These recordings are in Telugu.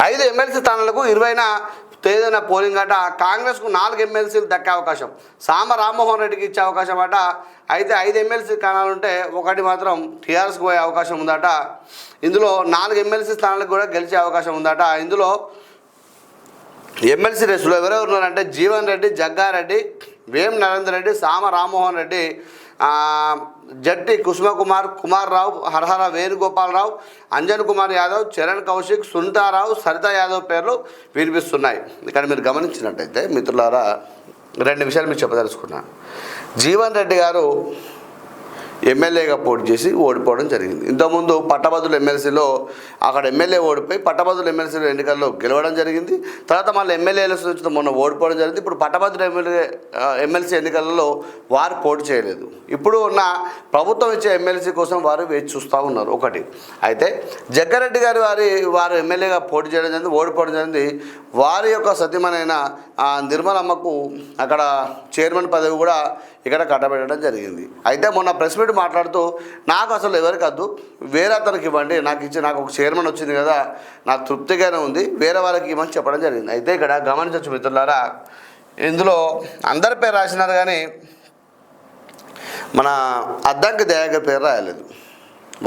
5 ఎమ్మెల్సీ స్థానాలకు 20న తేదీన పోలింగ్ అట. కాంగ్రెస్కు 4 ఎమ్మెల్సీలు దక్కే అవకాశం, సామ రామ్మోహన్ రెడ్డికి ఇచ్చే అవకాశం అట. అయితే 5 ఎమ్మెల్సీ స్థానాలుంటే ఒకటి మాత్రం టీఆర్ఎస్కి పోయే అవకాశం ఉందట. ఇందులో 4 ఎమ్మెల్సీ స్థానాలకు కూడా గెలిచే అవకాశం ఉందట. ఇందులో ఎమ్మెల్సీ రేసులో ఎవరెవరు ఉన్నారంటే జీవన్ రెడ్డి, జగ్గారెడ్డి, వేం నరేందర్ రెడ్డి, సామ రామ్మోహన్ రెడ్డి, జట్టి కుసుమకుమార్, కుమార్ రావు, హరహర వేణుగోపాలరావు, అంజన్ కుమార్ యాదవ్, చరణ్ కౌశిక్, సునీతారావు, సరితా యాదవ్ పేర్లు వినిపిస్తున్నాయి. ఇక్కడ మీరు గమనించినట్టయితే మిత్రులారా 2 విషయాలు మీకు చెప్పదలుచుకున్నాను. జీవన్ రెడ్డి గారు ఎమ్మెల్యేగా పోటీ చేసి ఓడిపోవడం జరిగింది. ఇంతకుముందు పట్టభద్రుల ఎమ్మెల్సీలో అక్కడ ఎమ్మెల్యే ఓడిపోయి పట్టభద్రుల ఎమ్మెల్సీలో ఎన్నికల్లో గెలవడం జరిగింది. తర్వాత మళ్ళీ ఎమ్మెల్యే ఎలక్షన్ మొన్న ఓడిపోవడం జరిగింది. ఇప్పుడు పట్టభద్రుల ఎమ్మెల్సీ ఎన్నికలలో వారు పోటీ చేయలేదు. ఇప్పుడు ఉన్న ప్రభుత్వం ఇచ్చే ఎమ్మెల్సీ కోసం వారు వేచి చూస్తూ ఉన్నారు ఒకటి. అయితే జగ్గారెడ్డి గారు వారు ఎమ్మెల్యేగా పోటీ చేయడం జరిగింది, ఓడిపోవడం జరిగింది. వారి యొక్క సతీమణైన నిర్మలమ్మకు అక్కడ చైర్మన్ పదవి కూడా ఇక్కడ కట్టబెట్టడం జరిగింది. అయితే మొన్న ప్రెస్ మీట్ మాట్లాడుతూ నాకు అసలు ఎవరికి వద్దు, వేరే అతనికి ఇవ్వండి, నాకు ఒక చైర్మన్ వచ్చింది కదా, నాకు తృప్తిగానే ఉంది, వేరే వాళ్ళకి ఇవ్వమని చెప్పడం జరిగింది. అయితే ఇక్కడ గమనించవచ్చు మిత్రులారా, ఇందులో అందరి పేరు రాసినారు కానీ మన అద్దంకి దయాకర్ పేరు రాయలేదు.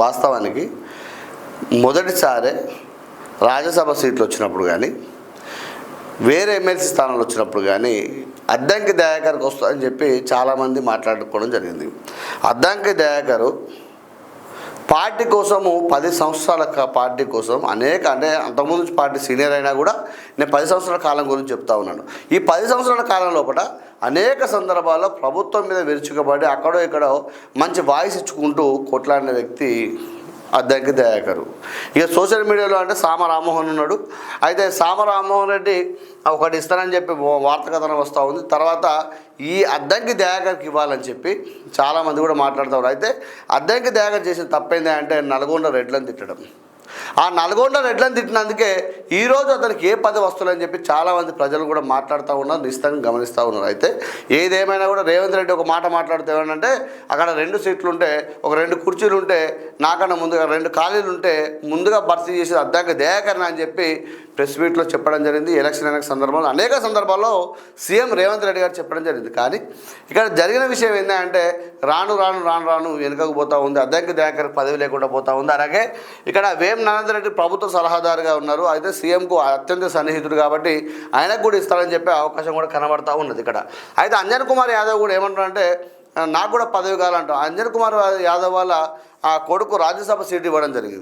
వాస్తవానికి మొదటిసారే రాజ్యసభ సీట్లు వచ్చినప్పుడు కానీ వేరే ఎమ్మెల్సీ స్థానాలు వచ్చినప్పుడు కానీ అద్దంకి దయాకర్కి వస్తుందని చెప్పి చాలామంది మాట్లాడుకోవడం జరిగింది. అద్దంకి దయాకరు పార్టీ కోసము 10 సంవత్సరాల పార్టీ కోసం అంటే అంతకుముందు పార్టీ సీనియర్ అయినా కూడా నేను 10 సంవత్సరాల కాలం గురించి చెప్తా ఉన్నాను. ఈ 10 సంవత్సరాల కాలం లోపల అనేక సందర్భాల్లో ప్రభుత్వం మీద విరుచుకబడి అక్కడో ఇక్కడో మంచి వాయిస్ ఇచ్చుకుంటూ కొట్లాడిన వ్యక్తి అద్దంకి దయాకరు. ఇక సోషల్ మీడియాలో అంటే సామ రామ్మోహన్ ఉన్నాడు. అయితే సామ రామ్మోహన్ రెడ్డి ఒకటి ఇస్తానని చెప్పి వార్త కథనం వస్తూ ఉంది. తర్వాత ఈ అద్దంకి దయాకర్కి ఇవ్వాలని చెప్పి చాలామంది కూడా మాట్లాడుతూ. అయితే అద్దంకి దయాకర్ చేసిన తప్పైంది అంటే నల్గొండ రెడ్లను తిట్టడం. ఆ నల్గొండ రెడ్లను తిట్టినందుకే ఈరోజు అతనికి ఏ పదవి వస్తుందని చెప్పి చాలామంది ప్రజలు కూడా మాట్లాడుతూ ఉన్నారు, నిశ్చితంగా గమనిస్తూ ఉన్నారు. అయితే ఏదేమైనా కూడా రేవంత్ రెడ్డి ఒక మాట మాట్లాడుతూ ఏమంటే అక్కడ 2 సీట్లు ఉంటే ఒక 2 కుర్చీలు ఉంటే నాకన్నా ముందుగా 2 ఖాళీలు ఉంటే ముందుగా భర్తీ చేసి అద్దంకి దయాకరణ అని చెప్పి ప్రెస్ మీట్లో చెప్పడం జరిగింది. ఎలక్షన్ అయిన సందర్భంలో అనేక సందర్భాల్లో సీఎం రేవంత్ రెడ్డి గారు చెప్పడం జరిగింది. కానీ ఇక్కడ జరిగిన విషయం ఏంటంటే రాను రాను రాను రాను వెనుకకు పోతూ ఉంది, అద్దంకి దయాకర్ పదవి లేకుండా పోతూ ఉంది. అలాగే ఇక్కడ వేం నరేందర్ రెడ్డి ప్రభుత్వ సలహాదారుగా ఉన్నారు. అయితే సీఎంకు అత్యంత సన్నిహితుడు కాబట్టి ఆయనకు కూడా ఇస్తారని చెప్పే అవకాశం కూడా కనబడతా ఉన్నది ఇక్కడ. అయితే అంజన్ కుమార్ యాదవ్ కూడా ఏమంటారంటే నాకు కూడా పదవి కావాలంటాం. అంజన్ కుమార్ యాదవ్ వాళ్ళ ఆ కొడుకు రాజ్యసభ సీటు ఇవ్వడం జరిగింది.